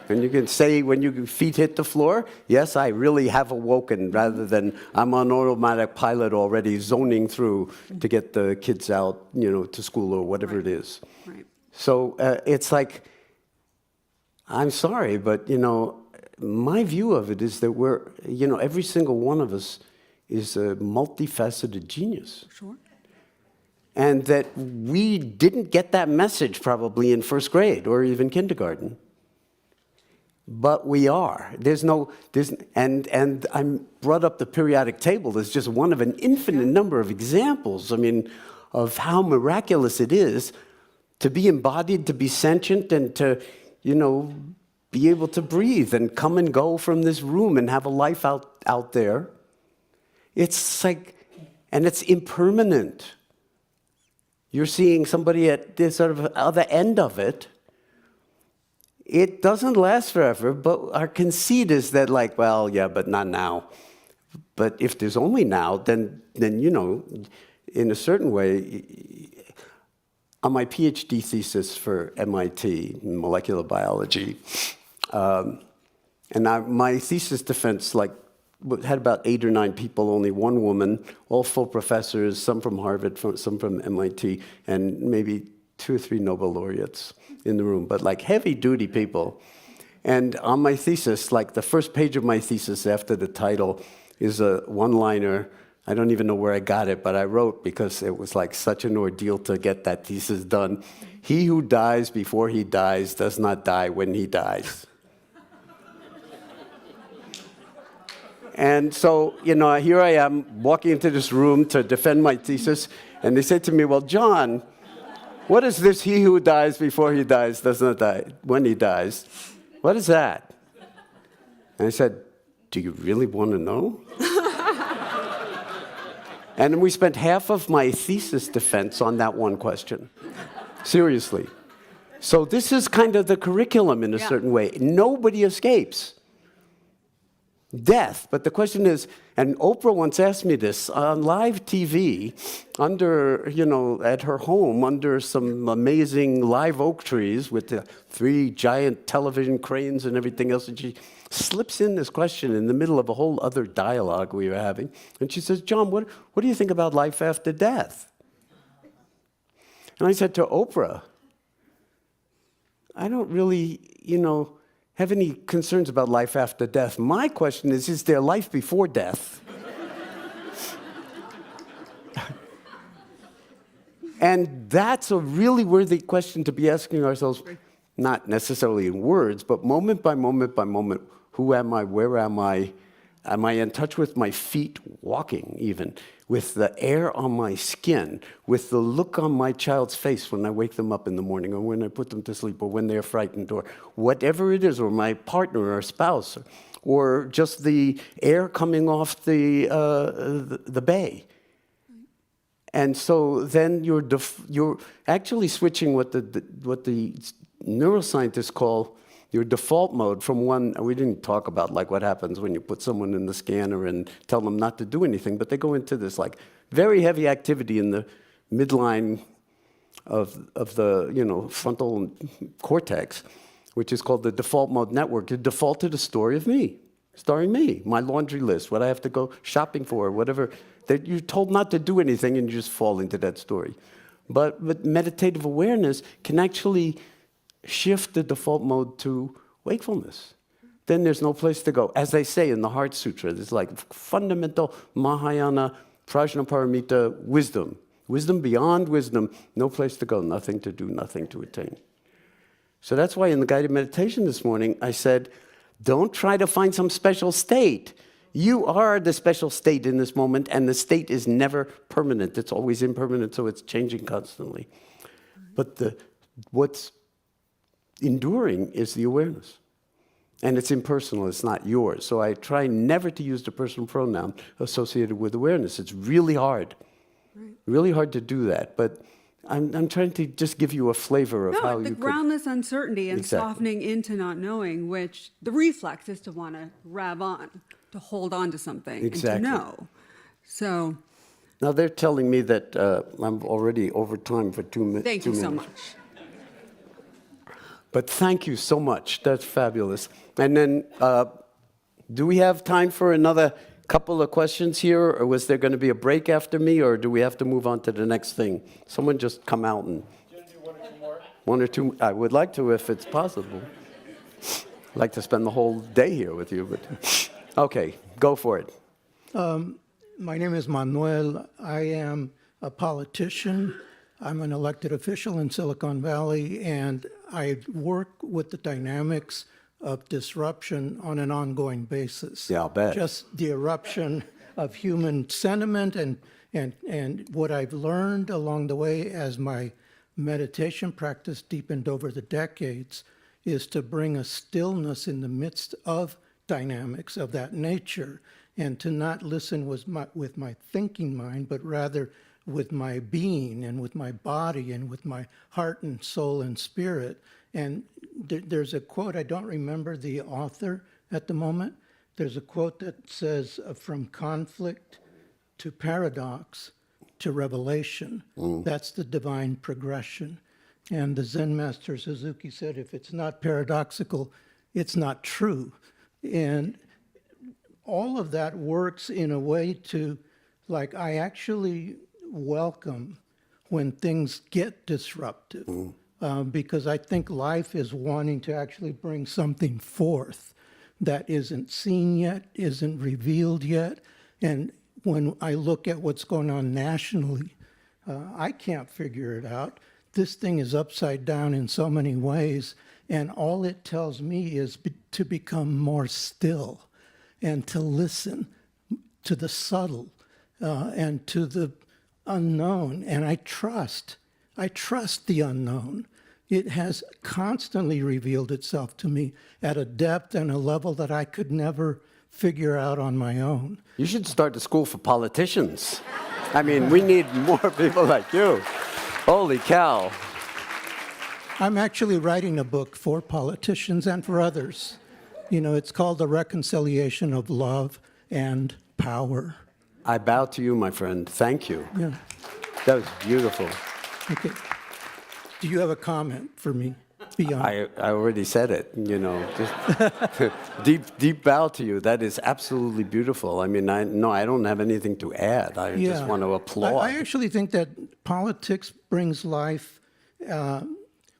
And you can say when your feet hit the floor, yes, I really have awoken, rather than I'm on automatic pilot already zoning through to get the kids out, to school or whatever it is. Right. So it's like, I'm sorry, but, my view of it is that we're, every single one of us is a multifaceted genius. Sure. And that we didn't get that message probably in first grade or even kindergarten. But we are. And I brought up the periodic table as just one of an infinite number of examples, of how miraculous it is to be embodied, to be sentient, and to, be able to breathe and come and go from this room and have a life out there. It's like, and it's impermanent. You're seeing somebody at the sort of other end of it. It doesn't last forever, but our conceit is that but not now. But if there's only now, then in a certain way, on my PhD thesis for MIT in molecular biology, my thesis defense had about 8 or 9 people, only one woman, all full professors, some from Harvard, some from MIT, and maybe 2 or 3 Nobel laureates in the room, but heavy-duty people. And on my thesis, the first page of my thesis after the title is a one-liner. I don't even know where I got it, but I wrote, because it was such an ordeal to get that thesis done, "He who dies before he dies does not die when he dies." And so, here I am walking into this room to defend my thesis, and they said to me, "Well, John, What is this? He who dies before he dies does not die when he dies. What is that? And I said, do you really want to know? And we spent half of my thesis defense on that one question. Seriously. So this is kind of the curriculum in a certain way. Nobody escapes death. But the question is, and Oprah once asked me this, on live TV, under, at her home, under some amazing live oak trees with the 3 giant television cranes and everything else, and she slips in this question in the middle of a whole other dialogue we were having. And she says, John, what do you think about life after death? And I said to Oprah, I don't really, have any concerns about life after death. My question is there life before death? And that's a really worthy question to be asking ourselves, not necessarily in words, but moment by moment by moment. Who am I? Where am I? Am I in touch with my feet walking even? With the air on my skin? With the look on my child's face when I wake them up in the morning or when I put them to sleep or when they're frightened or whatever it is, or my partner or spouse or just the air coming off the bay. And so then you're actually switching what the neuroscientists call your default mode from one. We didn't talk about like what happens when you put someone in the scanner and tell them not to do anything, but they go into this like very heavy activity in the midline of the frontal cortex, which is called the default mode network. You default to the story of me, starring me, my laundry list, what I have to go shopping for, whatever. That you're told not to do anything and you just fall into that story. But meditative awareness can actually shift the default mode to wakefulness. Then there's no place to go. As they say in the Heart Sutra, there's like fundamental Mahayana, Prajnaparamita wisdom. Wisdom beyond wisdom, no place to go, nothing to do, nothing to attain. So that's why in the guided meditation this morning, I said, don't try to find some special state. You are the special state in this moment, and the state is never permanent. It's always impermanent, so it's changing constantly. But what's enduring is the awareness. And it's impersonal, it's not yours. So I try never to use the personal pronoun associated with awareness. It's really hard. Really hard to do that. But I'm trying to just give you a flavor of how you could... the groundless uncertainty and Exactly. softening into not knowing, which the reflex is to want to grab on, to hold on to something, Exactly. and to know. So... Now they're telling me that I'm already over time for 2 minutes. Thank you so much. But thank you so much. That's fabulous. And then, do we have time for another couple of questions here? Or was there going to be a break after me? Or do we have to move on to the next thing? Someone just come out and... Do you want to do 1 or 2 more? 1 or 2. I would like to if it's possible. I'd like to spend the whole day here with you. But okay, go for it. My name is Manuel. I am a politician. I'm an elected official in Silicon Valley, and I work with the dynamics of disruption on an ongoing basis. Yeah, I'll bet. Just the eruption of human sentiment and what I've learned along the way as my meditation practice deepened over the decades is to bring a stillness in the midst of dynamics of that nature and to not listen with my thinking mind, but rather with my being and with my body and with my heart and soul and spirit. And there's a quote, I don't remember the author at the moment. There's a quote that says, from conflict to paradox to revelation. That's the divine progression. And the Zen master Suzuki said, if it's not paradoxical, it's not true. And all of that works in a way to, like, I actually welcome when things get disruptive, because I think life is wanting to actually bring something forth that isn't seen yet, isn't revealed yet. And when I look at what's going on nationally, I can't figure it out. This thing is upside down in so many ways, and all it tells me is to become more still and to listen to the subtle and to the unknown. And I trust I trust the unknown. It has constantly revealed itself to me at a depth and a level that I could never figure out on my own. You should start a school for politicians. I mean, we need more people like you. Holy cow. I'm actually writing a book for politicians and for others. You know, it's called The Reconciliation of Love and Power. I bow to you, my friend. Thank you. Yeah. That was beautiful. Okay. Do you have a comment for me beyond? I already said it, you know. Just deep bow to you. That is absolutely beautiful. I mean, I don't have anything to add. I just want to applaud. I actually think that politics brings life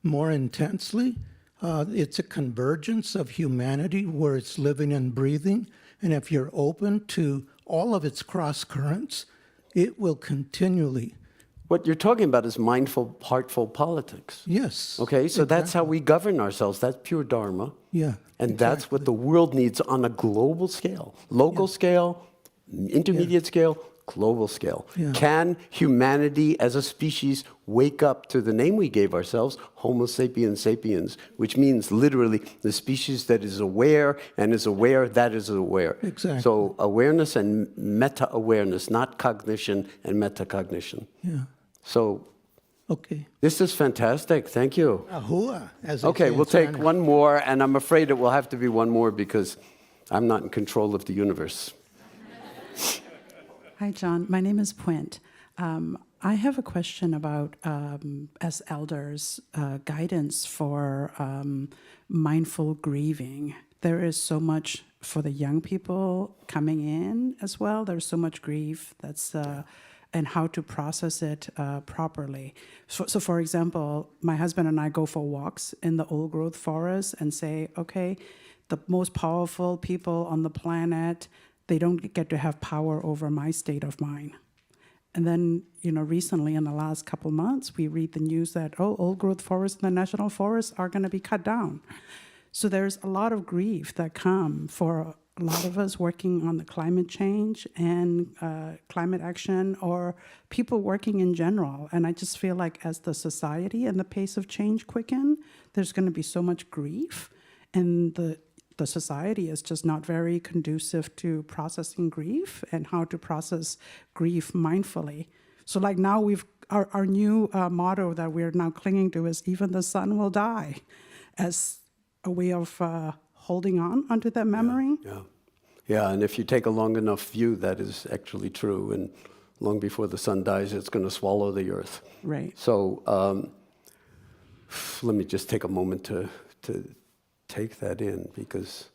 more intensely. It's a convergence of humanity where it's living and breathing. And if you're open to all of its cross currents, it will continually. What you're talking about is mindful, heartful politics. Yes. Okay, so that's how we govern ourselves. That's pure Dharma. Yeah. And that's what the world needs on a global scale. Local scale, intermediate scale, global scale. Yeah. Can humanity as a species wake up to the name we gave ourselves, Homo sapiens sapiens, which means literally the species that is aware and is aware that is aware. Exactly. So awareness and meta-awareness, not cognition and metacognition. Yeah. So Okay. this is fantastic. Thank you. Ahua, as they say Okay, in we'll take Spanish. one more, and I'm afraid it will have to be one more because I'm not in control of the universe. Hi, John. My name is Puent. I have a question about, as elders, guidance for mindful grieving. There is so much for the young people coming in as well. There's so much grief that's, and how to process it properly. So, for example, my husband and I go for walks in the old growth forest and say, okay, the most powerful people on the planet, they don't get to have power over my state of mind. And then, recently in the last couple months, we read the news that, old growth forests and the national forests are going to be cut down. So there's a lot of grief that come for a lot of us working on the climate change and climate action, or people working in general. And I just feel like as the society and the pace of change quicken, there's going to be so much grief, and the society is just not very conducive to processing grief and how to process grief mindfully. So like now our new motto that we're now clinging to is even the sun will die, as a way of holding on onto that memory. Yeah, and if you take a long enough view, that is actually true. And long before the sun dies, it's going to swallow the earth. Right. So let me just take a moment to take that in, because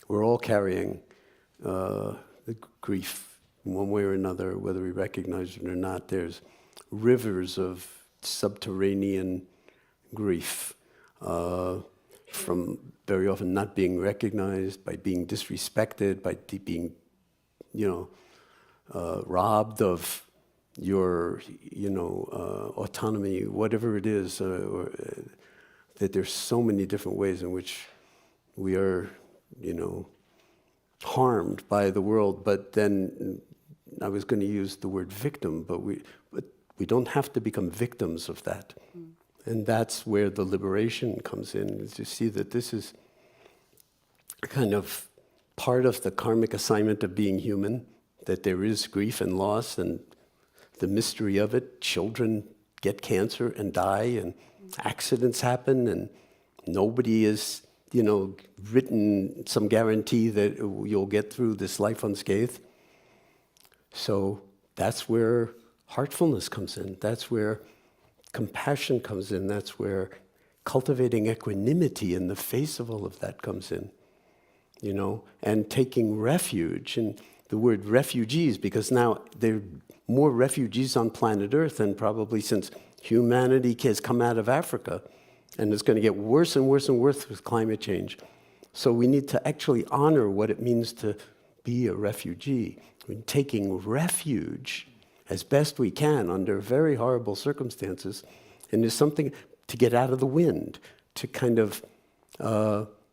we're all carrying the grief in one way or another, whether we recognize it or not. There's rivers of subterranean grief from very often not being recognized, by being disrespected, by being, robbed of your, autonomy, whatever it is, that there's so many different ways in which we are, harmed by the world. But then I was going to use the word victim, but we don't have to become victims of that. And that's where the liberation comes in, is to see that this is kind of part of the karmic assignment of being human, that there is grief and loss and the mystery of it. Children get cancer and die, and accidents happen, and nobody is, written some guarantee that you'll get through this life unscathed. So that's where heartfulness comes in. That's where compassion comes in. That's where cultivating equanimity in the face of all of that comes in, and taking refuge. And the word refugees, because now there are more refugees on planet Earth than probably since humanity has come out of Africa, and it's going to get worse and worse and worse with climate change. So we need to actually honor what it means to be a refugee. Taking refuge as best we can under very horrible circumstances, and there's something to get out of the wind, to kind of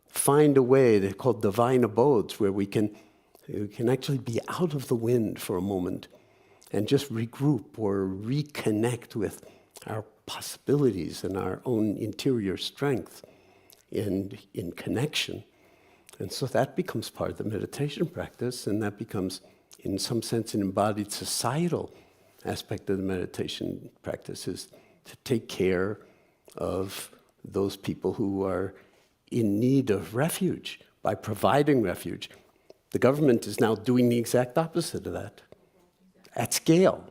find a way. They're called divine abodes, where we can actually be out of the wind for a moment and just regroup or reconnect with our possibilities and our own interior strength in connection. And so that becomes part of the meditation practice, and that becomes, in some sense, an embodied societal aspect of the meditation practice, is to take care of those people who are in need of refuge by providing refuge. The government is now doing the exact opposite of that at scale.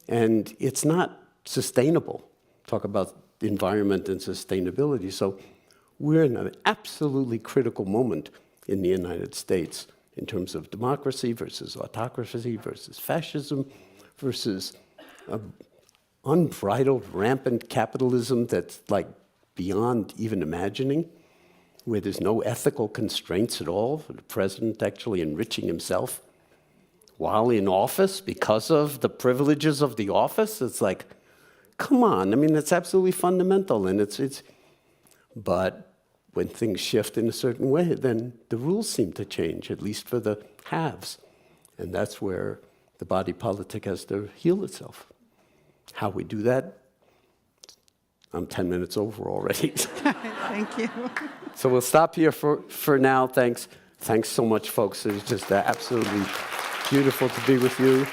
And it's not sustainable. Talk about the environment and sustainability. So we're in an absolutely critical moment in the United States in terms of democracy versus autocracy versus fascism versus unbridled, rampant capitalism that's like beyond even imagining, where there's no ethical constraints at all for the president actually enriching himself while in office because of the privileges of the office. It's like, come on. I mean, it's absolutely fundamental. And but when things shift in a certain way, then the rules seem to change, at least for the haves. And that's where the body politic has to heal itself. How we do that, I'm 10 minutes over already. Thank you. So we'll stop here for now. Thanks so much, folks. It's just absolutely beautiful to be with you.